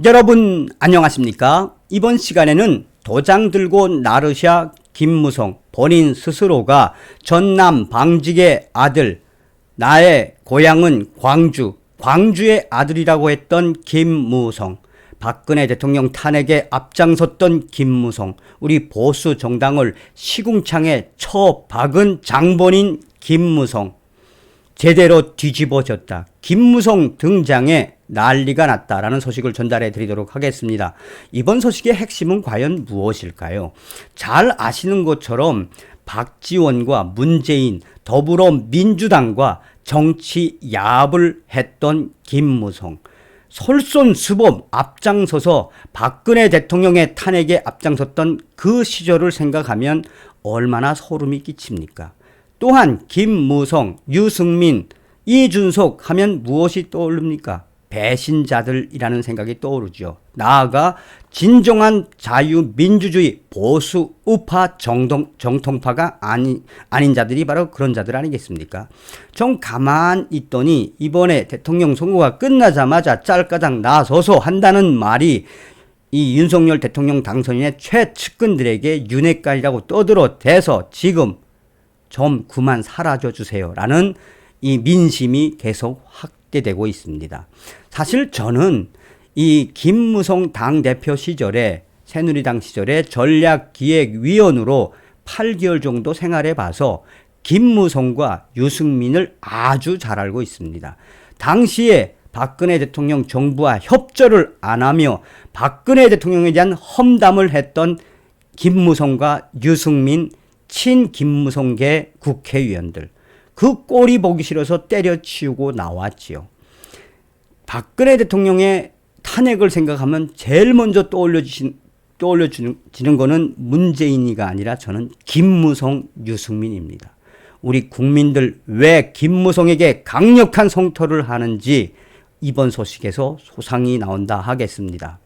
여러분 안녕하십니까? 이번 시간에는 도장 들고 나르샤 김무성 본인 스스로가 전남 방직의 아들, 나의 고향은 광주의 아들이라고 했던 김무성, 박근혜 대통령 탄핵에 앞장섰던 김무성, 우리 보수 정당을 시궁창에 쳐박은 장본인 김무성, 제대로 뒤집어졌다. 김무성 등장에 난리가 났다라는 소식을 전달해 드리도록 하겠습니다. 이번 소식의 핵심은 과연 무엇일까요? 잘 아시는 것처럼 박지원과 문재인, 더불어민주당과 정치 야합을 했던 김무성, 솔선수범 앞장서서 박근혜 대통령의 탄핵에 앞장섰던 그 시절을 생각하면 얼마나 소름이 끼칩니까? 또한 김무성, 유승민, 이준석 하면 무엇이 떠오릅니까? 배신자들이라는 생각이 떠오르죠. 나아가 진정한 자유민주주의 보수 우파 정통파가 아닌 자들이 바로 그런 자들 아니겠습니까? 좀 가만 있더니 이번에 대통령 선거가 끝나자마자 짤까당 나서서 한다는 말이 이 윤석열 대통령 당선인의 최측근들에게 윤핵관이라고 떠들어대서 지금 좀 그만 사라져 주세요 라는 이 민심이 계속 확대되고 있습니다. 사실 저는 이 김무성 당대표 시절에, 새누리당 시절에 전략기획위원으로 8개월 정도 생활해 봐서 김무성과 유승민을 아주 잘 알고 있습니다. 당시에 박근혜 대통령 정부와 협조를 안 하며 박근혜 대통령에 대한 험담을 했던 김무성과 유승민, 친 김무성계 국회의원들, 그 꼴이 보기 싫어서 때려치우고 나왔지요. 박근혜 대통령의 탄핵을 생각하면 제일 먼저 떠올려지는 거는 문재인이가 아니라 저는 김무성, 유승민입니다. 우리 국민들 왜 김무성에게 강력한 성토를 하는지 이번 소식에서 소상히 나온다 하겠습니다.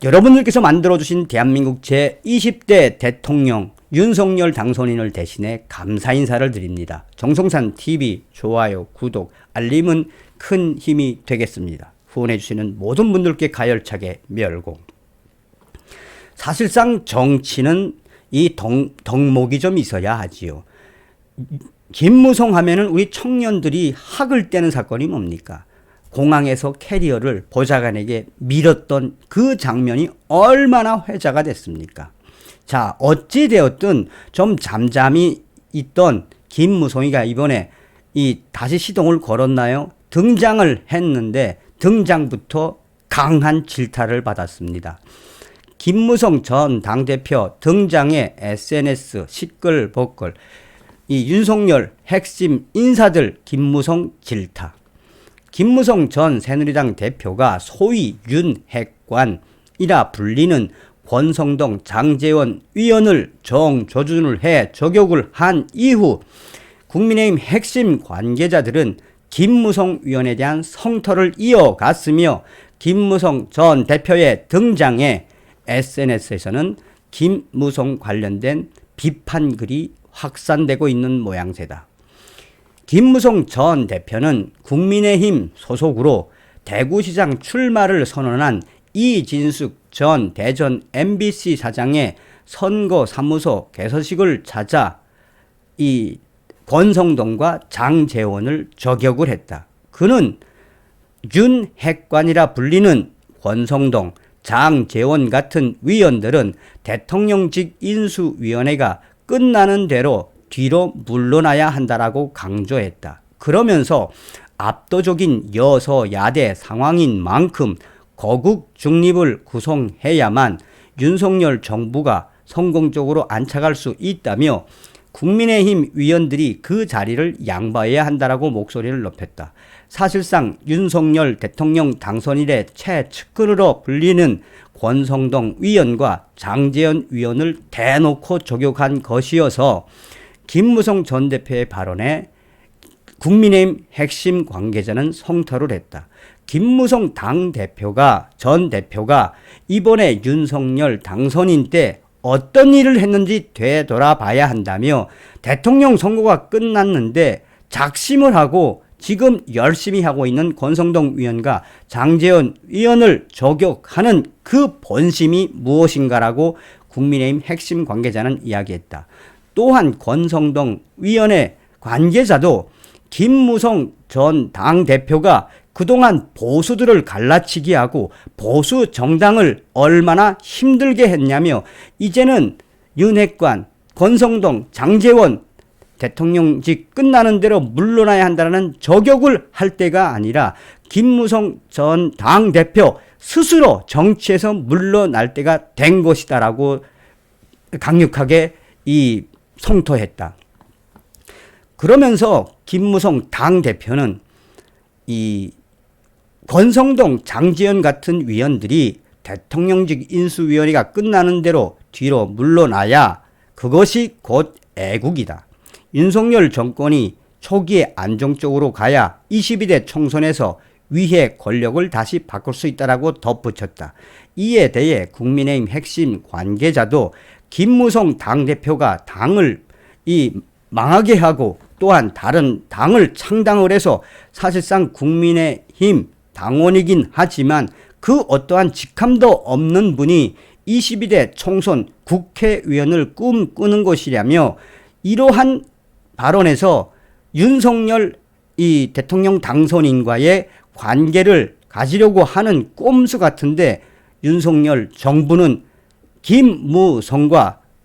여러분들께서 만들어주신 대한민국 제20대 대통령 윤석열 당선인을 대신해 감사 인사를 드립니다. 정성산TV 좋아요, 구독, 알림은 큰 힘이 되겠습니다. 후원해주시는 모든 분들께 가열차게 멸공. 사실상 정치는 이 덕목이 좀 있어야 하지요. 김무성 하면은 우리 청년들이 학을 떼는 사건이 뭡니까? 공항에서 캐리어를 보좌관에게 밀었던 그 장면이 얼마나 회자가 됐습니까? 자, 어찌되었든 좀 잠잠히 있던 김무성이가 이번에 다시 시동을 걸었나요? 등장을 했는데 등장부터 강한 질타를 받았습니다. 김무성 전 당대표 등장에 SNS 시끌벅글, 이 윤석열 핵심 인사들 김무성 질타. 김무성 전 새누리당 대표가 소위 윤핵관이라 불리는 권성동, 장제원 위원을 정조준을 해 저격을 한 이후 국민의힘 핵심 관계자들은 김무성 위원에 대한 성토를 이어갔으며 김무성 전 대표의 등장에 SNS에서는 김무성 관련된 비판글이 확산되고 있는 모양새다. 김무성 전 대표는 국민의힘 소속으로 대구시장 출마를 선언한 이진숙 전 대전 MBC 사장의 선거사무소 개소식을 찾아 이 권성동과 장제원을 저격을 했다. 그는 윤핵관이라 불리는 권성동, 장제원 같은 위원들은 대통령직 인수위원회가 끝나는 대로 뒤로 물러나야 한다라고 강조했다. 그러면서 압도적인 여서야대 상황인 만큼 거국 중립을 구성해야만 윤석열 정부가 성공적으로 안착할 수 있다며 국민의힘 위원들이 그 자리를 양보해야 한다라고 목소리를 높였다. 사실상 윤석열 대통령 당선인의 최측근으로 불리는 권성동 위원과 장제원 위원을 대놓고 저격한 것이어서 김무성 전 대표의 발언에 국민의힘 핵심 관계자는 성토를 했다. 김무성 전 대표가 이번에 윤석열 당선인 때 어떤 일을 했는지 되돌아봐야 한다며 대통령 선거가 끝났는데 작심을 하고 지금 열심히 하고 있는 권성동 위원과 장제원 위원을 저격하는 그 본심이 무엇인가라고 국민의힘 핵심 관계자는 이야기했다. 또한 권성동 위원의 관계자도 김무성 전 당대표가 그동안 보수들을 갈라치기 하고 보수 정당을 얼마나 힘들게 했냐며 이제는 윤핵관, 권성동, 장제원 대통령직 끝나는 대로 물러나야 한다는 저격을 할 때가 아니라 김무성 전 당대표 스스로 정치에서 물러날 때가 된 것이다라고 강력하게 성토했다. 그러면서 김무성 당대표는 이 권성동, 장제원 같은 위원들이 대통령직 인수위원회가 끝나는 대로 뒤로 물러나야 그것이 곧 애국이다. 윤석열 정권이 초기에 안정적으로 가야 22대 총선에서 위의 권력을 다시 바꿀 수 있다라고 덧붙였다. 이에 대해 국민의힘 핵심 관계자도 김무성 당대표가 당을 망하게 하고 또한 다른 당을 창당을 해서 사실상 국민의힘 당원이긴 하지만 그 어떠한 직함도 없는 분이 22대 총선 국회의원을 꿈꾸는 것이라며 이러한 발언에서 윤석열 대통령 당선인과의 관계를 가지려고 하는 꼼수 같은데 윤석열 정부는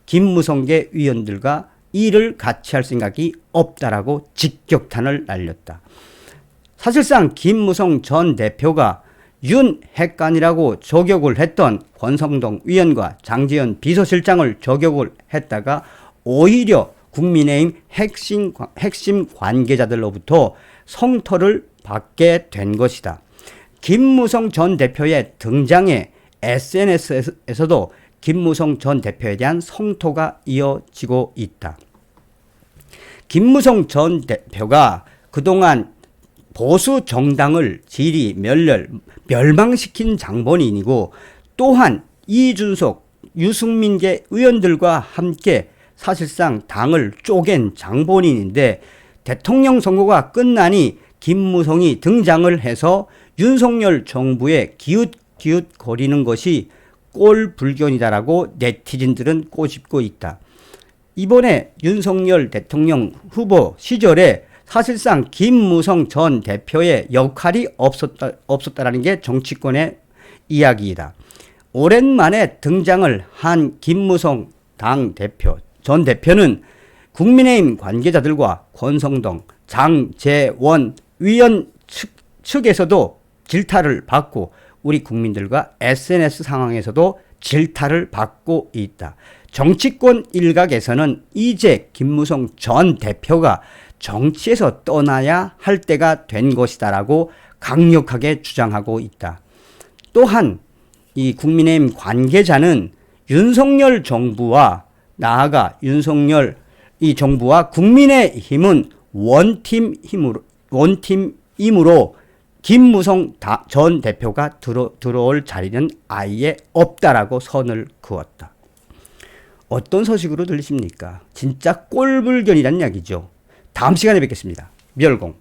김무성계 위원들과 일을 같이 할 생각이 없다라고 직격탄을 날렸다. 사실상 김무성 전 대표가 윤핵관이라고 저격을 했던 권성동 위원과 장제원 비서실장을 저격을 했다가 오히려 국민의힘 핵심 관계자들로부터 성토를 받게 된 것이다. 김무성 전 대표의 등장에 SNS에서도 김무성 전 대표에 대한 성토가 이어지고 있다. 김무성 전 대표가 그동안 보수 정당을 지리 멸망시킨 장본인이고 또한 이준석, 유승민계 의원들과 함께 사실상 당을 쪼갠 장본인인데 대통령 선거가 끝나니 김무성이 등장을 해서 윤석열 정부에 기웃기웃거리는 것이 꼴불견이다라고 네티즌들은 꼬집고 있다. 이번에 윤석열 대통령 후보 시절에 사실상 김무성 전 대표의 역할이 없었다라는 게 정치권의 이야기이다. 오랜만에 등장을 한 김무성 전 대표는 국민의힘 관계자들과 권성동, 장제원 위원 측에서도 질타를 받고 우리 국민들과 SNS 상황에서도 질타를 받고 있다. 정치권 일각에서는 이제 김무성 전 대표가 정치에서 떠나야 할 때가 된 것이다라고 강력하게 주장하고 있다. 또한 이 국민의힘 관계자는 윤석열 정부와 나아가 윤석열 이 정부와 국민의힘은 원팀이므로 김무성 전 대표가 들어올 자리는 아예 없다라고 선을 그었다. 어떤 소식으로 들리십니까? 진짜 꼴불견이란 이야기죠. 다음 시간에 뵙겠습니다. 멸공.